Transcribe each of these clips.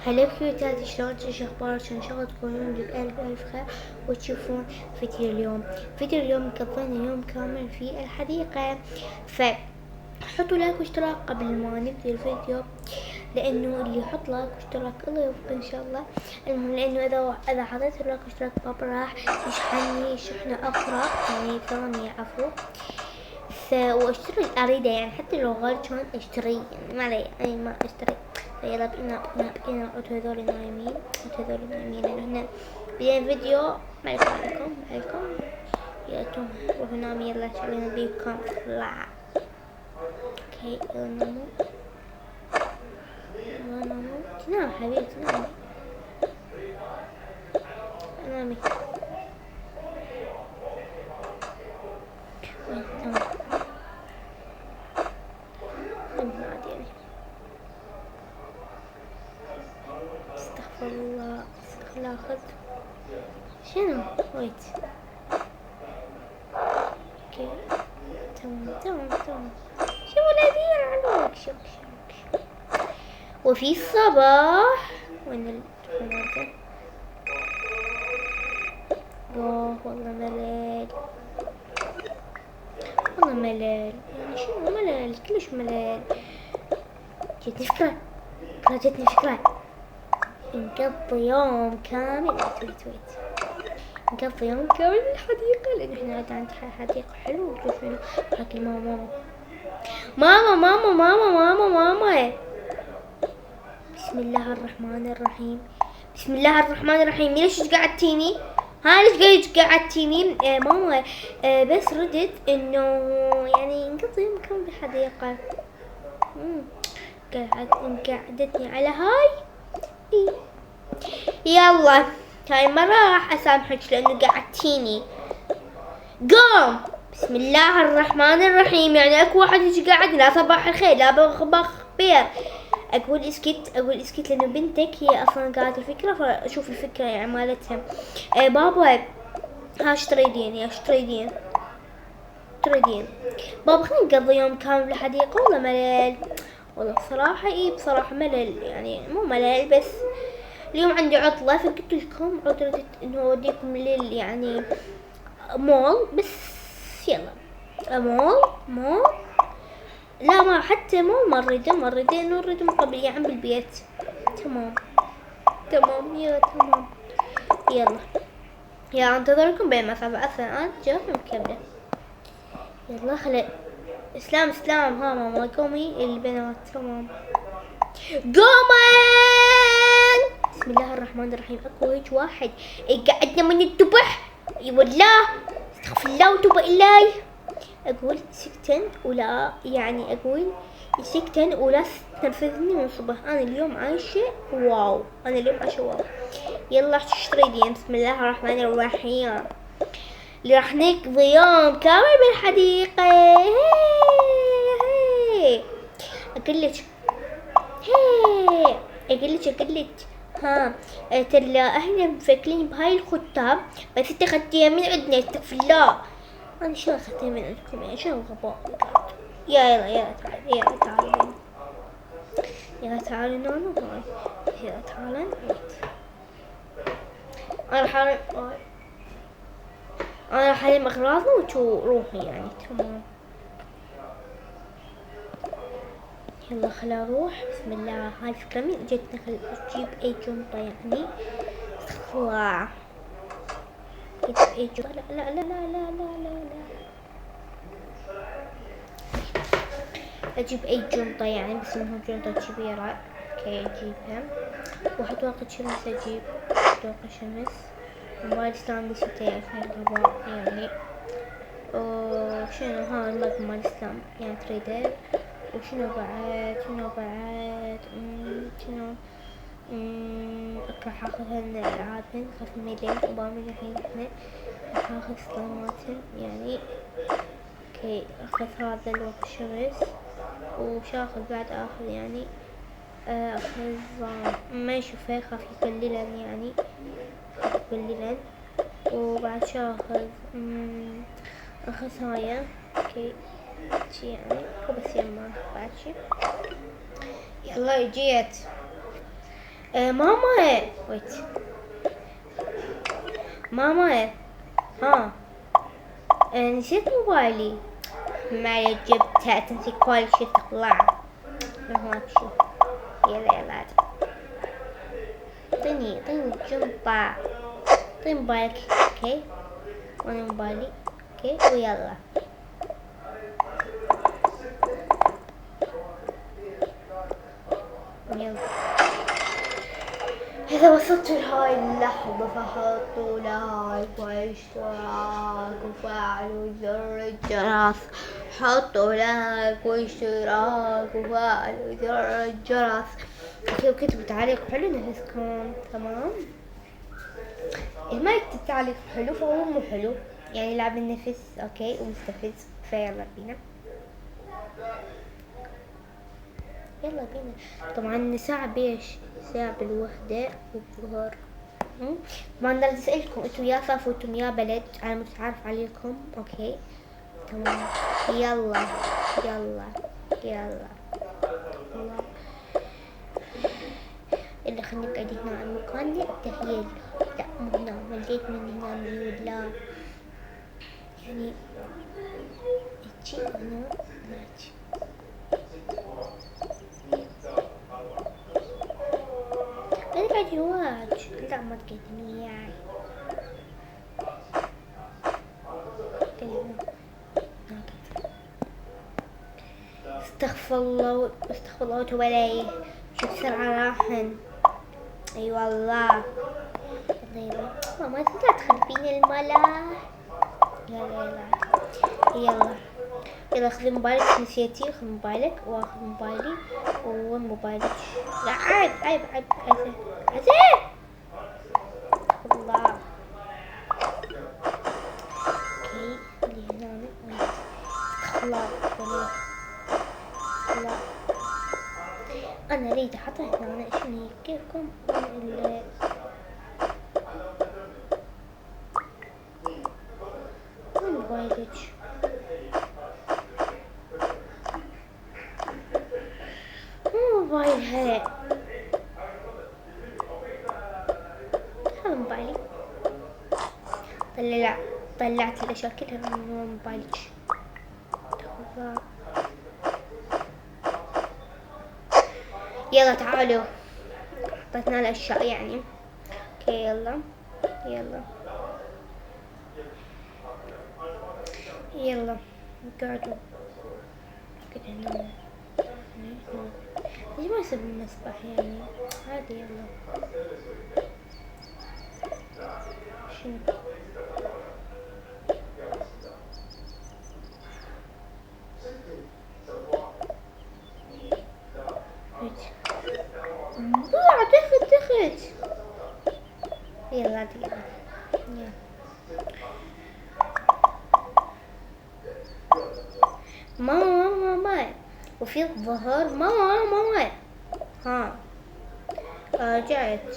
هلا بكيوتات، شلون شو اخبارك؟ ان شاء الله تكونون بألف ألف خير وتشوفون فيديو اليوم. فيديو اليوم قضينا يوم كامل في الحديقة، فحطوا لايك واشتراك قبل ما نبدأ الفيديو، لانه اللي يحط لايك واشتراك الله يوفقه ان شاء الله. المهم لانه اذا حطيت لايك واشتراك بابا راح يشحنني شحنة اخرى، يعني ثانية عفوا. واشتري الاريدة، يعني حتى لو غير كان اشتري، يعني ما علي اي ما اشتري. فيلا بقينا نعود هذول نايمين، لان احنا بدينا فيديو ما عليكم يلا توم روحوا ناموا، يلا خلينا بيكم اطلع. اوكي يلا ناموا، تنام حبيبي تنام، نامي تمام. عادي يعني، استغفر الله، خل اخذ شنو ويت. اوكي تمام. شو ولدي علوك شوك. وفي الصباح وين التلفون هذا؟ اوه والله ملل، يعني شنو ملل؟ كلش ملل. جتني فكرة نقضي يوم كامل نقضي يوم كامل بالحديقة، لأن احنا عند حديقة حلوة. وتشوفون حكي ماما بسم الله الرحمن الرحيم. ليش قعدتيني؟ ليش قعدتيني؟ ماما بس ردت انه يعني نقضي يوم كامل بالحديقة. قعدتني على هاي. يلا هاي مرة راح اسامحك لانه قعدتيني. قوم بسم الله الرحمن الرحيم. يعني اكو واحد يجي قاعد لا صباح الخير لا بخبر خير. اقول اسكت لانه بنتك هي اصلا قالت الفكرة، فاشوف الفكرة يعني مالتها. بابا ايش تريدين بابا؟ خلينا نقضي يوم كامل بالحديقة. والله ملل، والله بصراحة بصراحة ملل، يعني مو ملل بس اليوم عندي عطلة، فقلت لكم عطلة انه اوديكم يعني مول. بس يلا مول لا ما حتى مول ما نريد من قبل يعني بالبيت. تمام يلا انتظركم بين ما 7 ساعات جاء مكملة. يلا خلي اسلام ها ماما قومي البنات. تمام قومن. بسم الله الرحمن الرحيم. اكو هيك واحد قعدنا من الذبح والله استغفر الله وتوب الي. اقول سكتن ولا يعني اقول سكتن ولا تنرفزني من الصبح. انا اليوم عايشة واو. يلا تشتريدين. بسم الله الرحمن الرحيم. اللي راح نقضي يوم كامل بالحديقة. اقول لك ها ترى احنا مفكرين بهاي الخطاب، بس انت خدتيها من عندنا استغفر الله. انا شو اخذتها من عندكم يعني؟ شو الغباء؟ يلا تعالي نونو هاي. يلا تعالي انا راح الم اغراضنا وتروحي يعني. تمام يلا خلا اروح. بسم الله. هاي الفكرة من جتنا، خل اجيب اي جنطة يعني. استغفر اي جنطة. لا اجيب اي جنطة يعني، بس انها جنطة كبيرة. اوكي اجيبها. واحد واقي شمس اجيب واقي شمس. موبايل ستاند نسيته عشان الغباء يعني. وشنو ها المج مال ستاند يعني تريدر. وشنو بعد شنو راح اخذ هالالعاب خاف الميلين وبعمل الحين احنا راح اخذ سلاماتهم يعني. اوكي اخذ هذا الوقت الشمس. وش اخذ بعد؟ اخذ يعني اخذ ما يشوفه خاف يبللن يعني، وبعد شو اخذ هاي. اوكي شي يعني بس يما بعد شي. يلا جيت ماما ويت. ماما ها نسيت موبايلي. معلي جبتها، تنسي كل شي تطلع. هناك شو. يلا يلا اعطيني الجنطة. اعطيني موبايلك. اوكي وانا موبايلي. اوكي ويلا. يلا إذا وصلتوا لهاي اللحظة فحطوا لايك واشتراك وفعلوا زر الجرس. حطوا لايك واشتراك وفعلوا زر الجرس. اوكي وكتبوا تعليق حلو نفسكم. تمام. اللي ما يكتب تعليق حلو فهو مو حلو، يعني لعب النفس اوكي ومستفز. فيلا بينا. يلا بينا. طبعا ساعة بيش ساعة بالوحدة والظهر. طبعا بدي اسألكم انتوا يا صافوتم يا بلد، انا متعرف عليكم. اوكي تمام. يلا يلا يلا يلا. اللي خلينا قاعدين هنا على مكاننا التهيل. لا مو هنا، مليت من هنا ميول. لا يعني اتشي هنا ماشي. انا قاعد يواج. لا ما تقدمي وياي. استغفر الله استغفر الله وتوب عليه. شو بسرعة راحن. اي والله. ماما لا تخربين الملا. يلا يلا يلا خذي موبايلك. نسيتي خذي موبايلك واخذ موبايلي. وين موبايلك؟ لا عيب عيب عيب عيب عيب. الله. اوكي اللي هنا الله الله. انا اريد احطها هنا. شنو كيفكم؟ وين موبايلك؟ مو موبايلها. هذا موبايلي. طلعت الاشياء كلها من موبايلك. يلا تعالوا. حطيتنا الاشياء يعني. اوكي يلا يلا يلا قعدوا كده هنا. ليش ما يسوي المسبح يعني؟ عادي يلا. شنو تخت. يلا يلا. ماما وفي الظهر. ماما ها رجعت.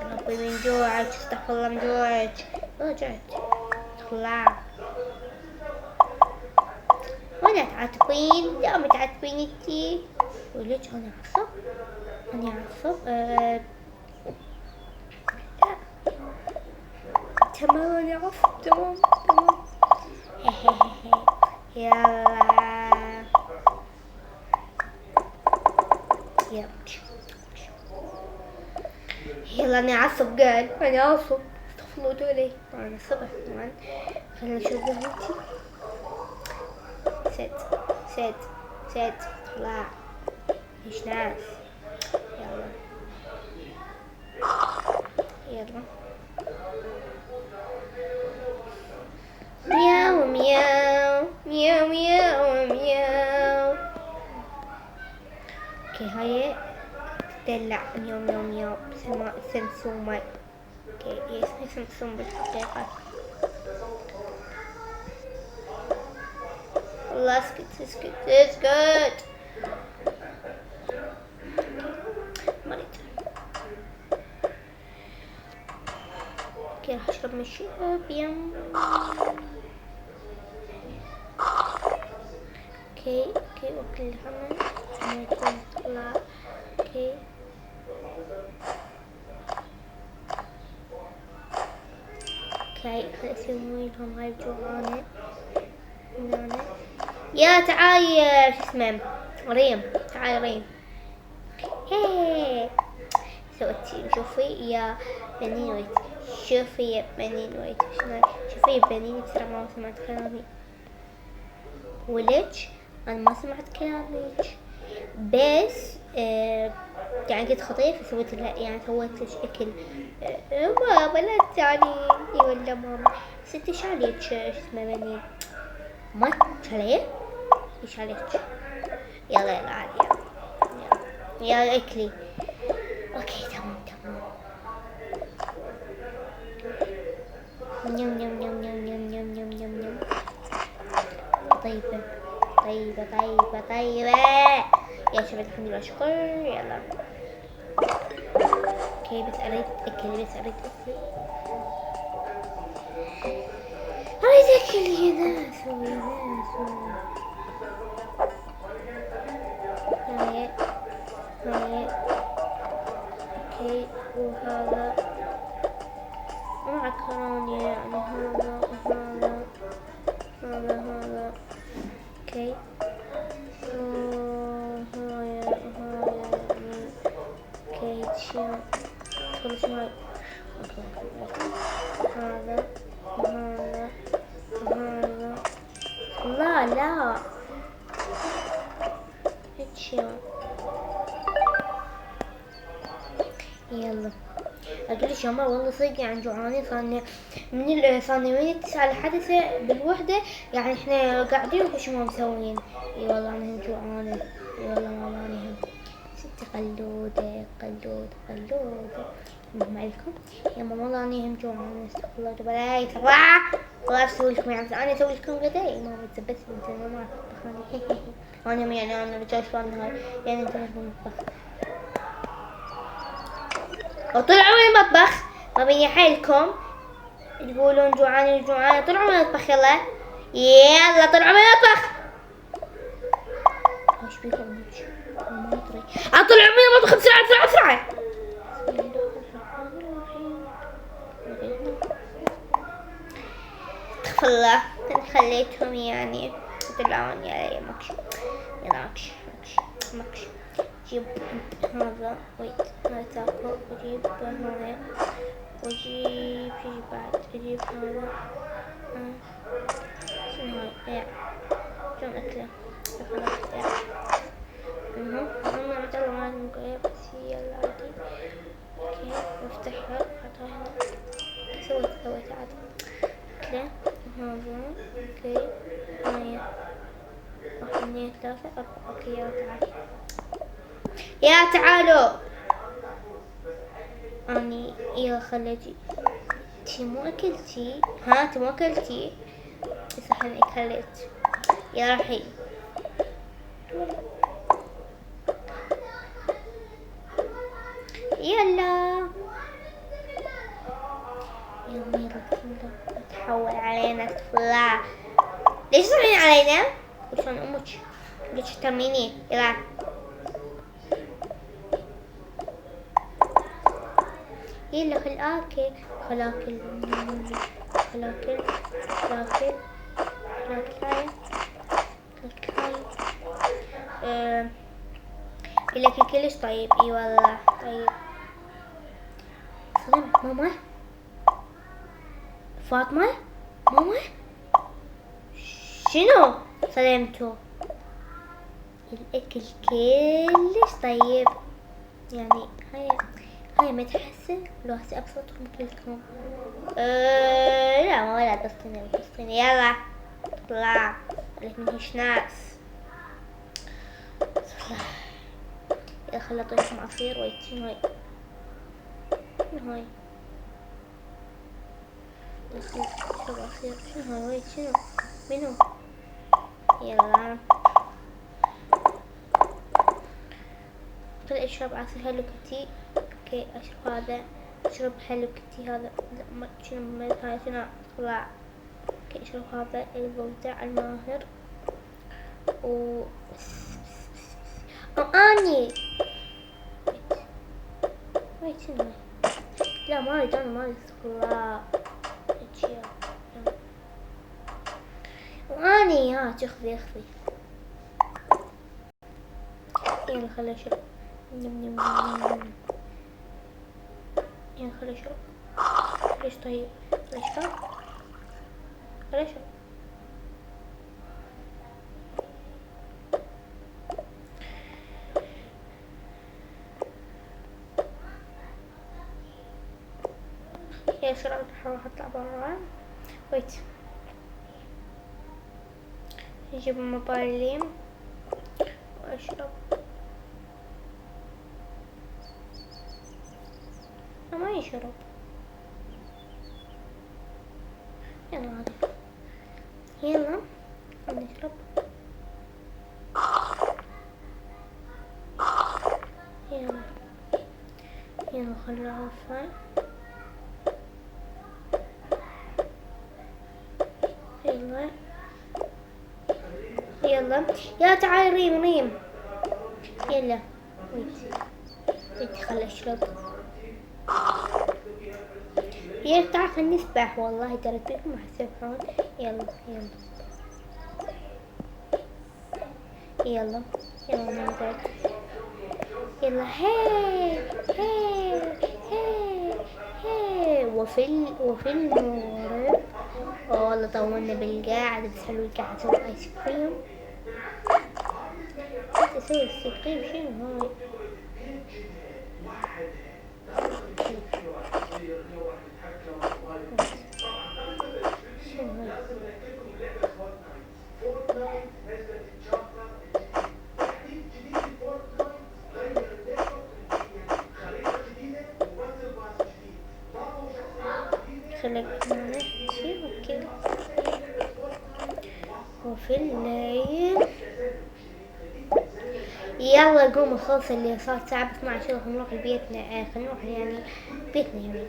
ربي من جوعك. استغفر الله من جوعك. رجعت. اطلع. وانا تعاتبين. لا ما تعاتبين انتي. وليش انا عصب؟ انا عصب. تمام انا عصب. تمام يلا يلا انا عصب. قال انا عصب. استغفر لي. انا صبح طبعا. خلينا نشوف قهوتي. سد طلع. ايش ناس. يلا مياو مياو مياو مياو مياو. اوكي هاي تدلع. مياو مياو مياو. اسمها سمسومة. اوكي هي اسمها سمسوم بالحقيقة. والله اسكت. اوكي راح اشرب من الشباب. اوكي وكل الحمل. اوكي اوكي خل اسوي لهم هاي الجوعانة هنا. يا تعاي شو اسمه ريم، تعاي ريم. هي سويتي شوفي يا بنين ويت، شوفي يا بنين ويت، شوفي يا بنين بسرعة ما سمعت كلامي. ولج انا ما سمعت كلامك بس يعني كنت خطير فسويت لها يعني سويت لك اكل. بابا لا تزعلين ولا ماما. ستي شاليك شو اسمه بنين ما شاليه ايش عليك. يلا يلا عادي يلا يلا اكلي. اوكي تمام تمام. نيم نيم نيم نيم نيم نيم نيم نيم نيم. طيبة طيبة طيبة طيبة يا شباب الحمد لله شكر. يلا اوكي بس اريد اكل بس اريد اكل اريد اكل يا ناس يا ناس. هاي هاي اوكي وهذا معكروني يعني هذا وهذا هذا اوكي وهاي يعني اوكي شو خلص هاي هذا وهذا وهذا لا لا هيك يلا أقولك يا ماما والله صدق يعني جوعانين. صارنا من 9 لحد 9 بالوحدة يعني احنا قاعدين وش ما مسوين. اي والله انا جوعانة اي والله ماما انا هم. ستي قلودة قلودة قلودة المهم عليكم يا ماما والله انا هم جوعانة استغفر الله بلاي صراحة والله اسوي لكم يعني انا اسوي لكم غدا. اي ماما تثبت انت ما اعرف تطبخاني انا يعني انا رجال شلون هاي يعني انت ما تطبخ وطلعوا من المطبخ ما بين حيلكم تقولون جوعانة جوعانة. طلعوا من المطبخ يلا يلا طلعوا من المطبخ. ايش بيكم ما ادري. طلعوا من المطبخ بسرعة بسرعة بسرعة. استغفر الله خليتهم يعني يطلعون يا مكش يلا مكش مكش مكش. جيب هذا ويت هذا تاكل وجيب هذا وجيب شي بعد اجيب هذا شنو هاي شلون اكله خلاص انا مثلا ما لازم بس هي عادي. اوكي وافتحها احطها هنا سويت عادي اكله هذا اوكي هاي 1 2 3 4 اوكي يلا تعالي يا تعالوا اني يلا خليتي تي مو اكلتي ها تي مو اكلتي صح اني اكلت يا الحين يلا يلا تحول علينا طفلة. ليش تصعبين علينا؟ وشون امك ليش ترميني يلا يلا خل اكل خل اكل خل اكل خل اكل خل اكل هاي الاكل كلش طيب. اي والله طيب. سلام ماما فاطمة ماما شنو سلامتو. الاكل كلش طيب يعني هاي ما تحسن لو هسه ابسطهم كلكم. لا ما ولا قصتني يلا اطلع عليك من هيش ناس. يلا خل اعطيكم عصير ويت شنو هاي شنو هاي اشرب عصير شنو هاي ويت شنو منو يلا خل اشرب عصير هلو كتي. اوكي اشرب هذا اشرب هلو كتي هذا لا ما شنو هاي شنو طلع. اوكي اشرب هذا البودع الماهر و اني ويت شنو لا ما اريد انا ما اريد استغفر الله. اني ها تخفي اخفي. يلا خلي اشرب. يلا خلي اشرب. ليش طيب؟ خلي اشرب. خلي اشرب. يلا شربت. هروح اطلع برا. ويت. نجيب موبايلي واشرب. ما يشرب. يلا هذا. يلا نشرب. يلا يلا خلي عفوا. يلا يلا يا تعال ريم ريم. يلا ويت خلي اشرب. يا تعال خلينا نسبح. والله ترى بيكم راح تسبحون. يلا يلا يلا نقعد. يلا هي هي هي هي. وفي المغرب والله طولنا بالقعدة، بس حلو القعدة. اسوي ايس كريم. اسوي ايس كريم. شنو هاي؟ خليك نحكي اوكي. وفي الليل يلا قوموا خلص اللي صار الساعة 12. يلا نروح بيتنا. خلينا نروح يعني بيتنا يعني.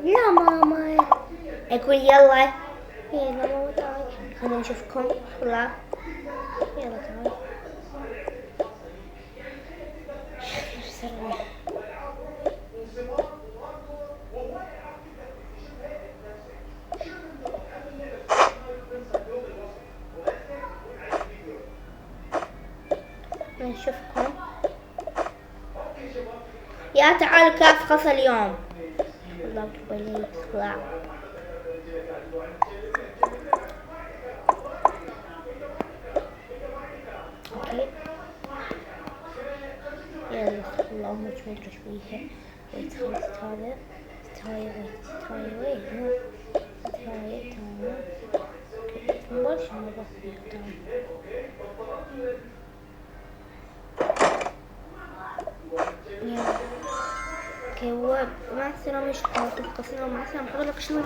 لا ماما اقول يلا. يلا ماما تعالي خلينا نشوفكم. لا يلا تعالي. بسرعة. نشوفكم. يا تعالوا كاف خلص اليوم. والله بليت طلع. اوكي يلا اللهم اجمل شوية. ويت خلصت هذا. تاي ويت تاي تمام. نبلش نضبط تمام. اوكي مع السلامة. مش قصنا مع السلامة. حضرتك شنو